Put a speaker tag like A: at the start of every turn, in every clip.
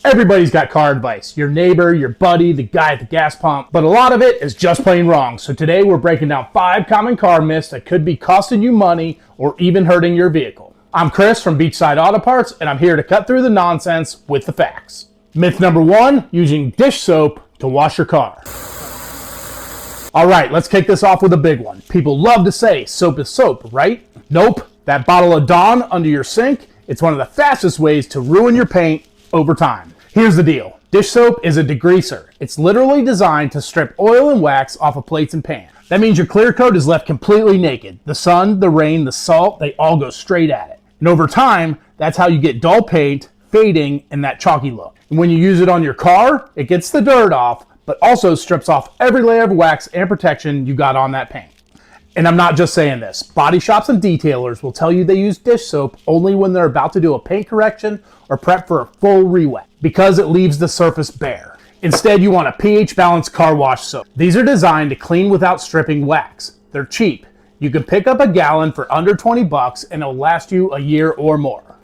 A: Everybody's got car advice. Your neighbor, your buddy, the guy at the gas pump. But a lot of it is just plain wrong. So today we're breaking down 5 common car myths that could be costing you money or even hurting your vehicle. I'm Chris from Beachside Auto Parts, and I'm here to cut through the nonsense with the facts. Myth number 1, using dish soap to wash your car. Alright, let's kick this off with a big one. People love to say soap is soap, right? Nope. That bottle of Dawn under your sink, it's one of the fastest ways to ruin your paint over time. Here's the deal. Dish soap is a degreaser. It's literally designed to strip oil and wax off of plates and pans. That means your clear coat is left completely naked. The sun, the rain, the salt, they all go straight at it. And over time, that's how you get dull paint, fading, and that chalky look. And when you use it on your car, it gets the dirt off, but also strips off every layer of wax and protection you got on that paint. And I'm not just saying this. Body shops and detailers will tell you they use dish soap only when they're about to do a paint correction or prep for a full re-wet, because it leaves the surface bare. Instead, you want a pH balanced car wash soap. These are designed to clean without stripping wax. They're cheap. You can pick up a gallon for under 20 bucks and it'll last you a year or more.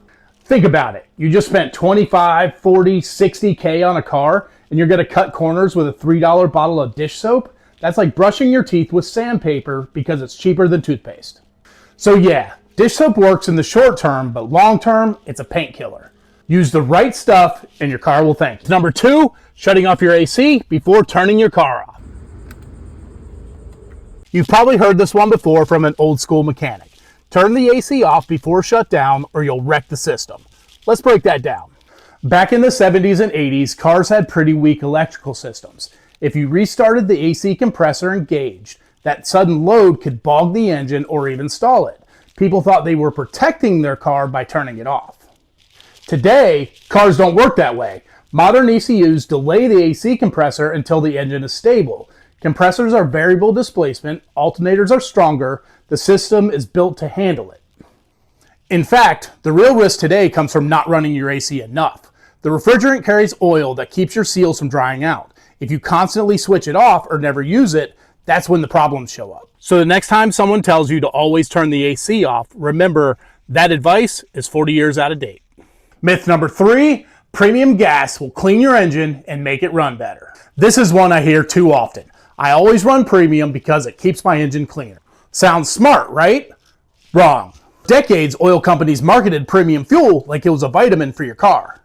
A: Think about it. You just spent 25, 40, 60K on a car and you're gonna cut corners with a $3 bottle of dish soap? That's like brushing your teeth with sandpaper because it's cheaper than toothpaste. So yeah, dish soap works in the short term, but long term, it's a paint killer. Use the right stuff and your car will thank you. Number 2, shutting off your AC before turning your car off. You've probably heard this one before from an old school mechanic. Turn the AC off before shutdown or you'll wreck the system. Let's break that down. Back in the 70s and 80s, cars had pretty weak electrical systems. If you restarted the AC compressor engaged, that sudden load could bog the engine or even stall it. People thought they were protecting their car by turning it off. Today, cars don't work that way. Modern ECUs delay the AC compressor until the engine is stable. Compressors are variable displacement, alternators are stronger, the system is built to handle it. In fact, the real risk today comes from not running your AC enough. The refrigerant carries oil that keeps your seals from drying out. If you constantly switch it off or never use it, that's when the problems show up. So the next time someone tells you to always turn the AC off, remember that advice is 40 years out of date. Myth number 3, premium gas will clean your engine and make it run better. This is one I hear too often. I always run premium because it keeps my engine cleaner. Sounds smart, right? Wrong. Decades, oil companies marketed premium fuel like it was a vitamin for your car.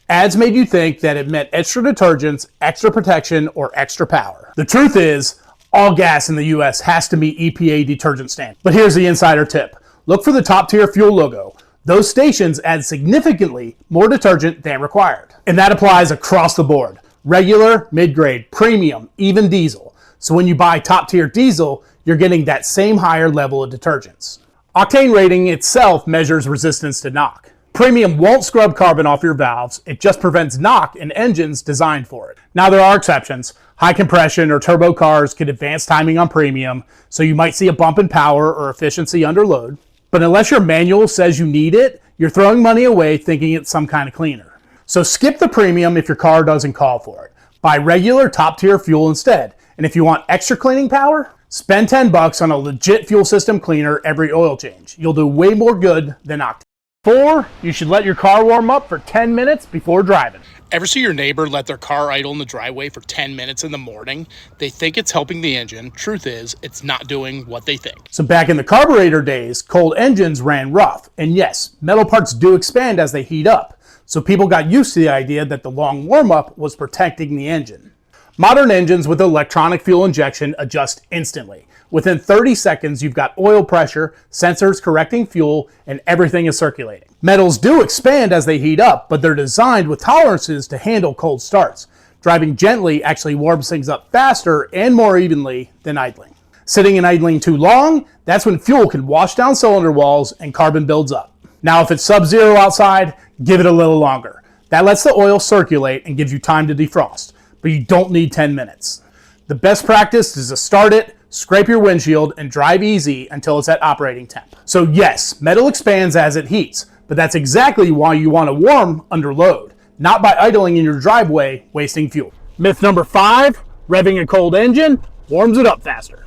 A: Ads made you think that it meant extra detergents, extra protection, or extra power. The truth is, all gas in the US has to meet EPA detergent standards. But here's the insider tip. Look for the top tier fuel logo. Those stations add significantly more detergent than required. And that applies across the board. Regular, mid-grade, premium, even diesel. So when you buy top tier diesel, you're getting that same higher level of detergents. Octane rating itself measures resistance to knock. Premium won't scrub carbon off your valves, it just prevents knock in engines designed for it. Now there are exceptions. High compression or turbo cars can advance timing on premium, so you might see a bump in power or efficiency under load. But unless your manual says you need it, you're throwing money away thinking it's some kind of cleaner. So skip the premium if your car doesn't call for it. Buy regular top tier fuel instead. And if you want extra cleaning power, spend 10 bucks on a legit fuel system cleaner every oil change. You'll do way more good than Octane. 4, you should let your car warm up for 10 minutes before driving.
B: Ever see your neighbor let their car idle in the driveway for 10 minutes in the morning? They think it's helping the engine. Truth is, it's not doing what they think.
A: So back in the carburetor days, cold engines ran rough. And yes, metal parts do expand as they heat up. So people got used to the idea that the long warm-up was protecting the engine. Modern engines with electronic fuel injection adjust instantly. Within 30 seconds, you've got oil pressure, sensors correcting fuel, and everything is circulating. Metals do expand as they heat up, but they're designed with tolerances to handle cold starts. Driving gently actually warms things up faster and more evenly than idling. Sitting and idling too long, that's when fuel can wash down cylinder walls and carbon builds up. Now, if it's sub-zero outside, give it a little longer. That lets the oil circulate and gives you time to defrost, but you don't need 10 minutes. The best practice is to start it, scrape your windshield, and drive easy until it's at operating temp. So yes, metal expands as it heats, but that's exactly why you want to warm under load, not by idling in your driveway, wasting fuel. Myth number 5, revving a cold engine warms it up faster.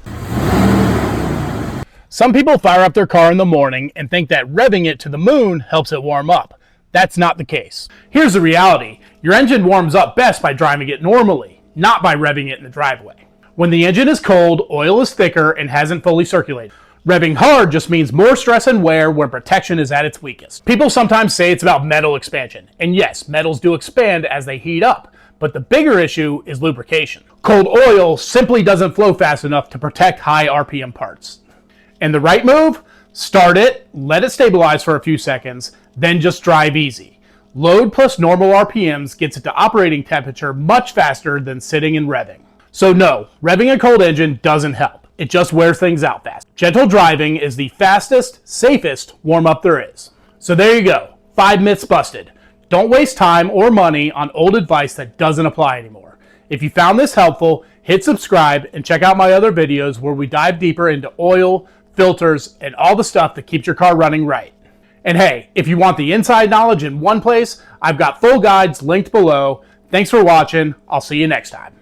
A: Some people fire up their car in the morning and think that revving it to the moon helps it warm up. That's not the case. Here's the reality. Your engine warms up best by driving it normally, not by revving it in the driveway. When the engine is cold, oil is thicker and hasn't fully circulated. Revving hard just means more stress and wear when protection is at its weakest. People sometimes say it's about metal expansion, and yes, metals do expand as they heat up, but the bigger issue is lubrication. Cold oil simply doesn't flow fast enough to protect high RPM parts. And the right move? Start it, let it stabilize for a few seconds, then just drive easy. Load plus normal RPMs gets it to operating temperature much faster than sitting and revving. So no, revving a cold engine doesn't help. It just wears things out fast. Gentle driving is the fastest, safest warm-up there is. So there you go, 5 myths busted. Don't waste time or money on old advice that doesn't apply anymore. If you found this helpful, hit subscribe and check out my other videos where we dive deeper into oil, filters, and all the stuff that keeps your car running right. And hey, if you want the inside knowledge in one place, I've got full guides linked below. Thanks for watching. I'll see you next time.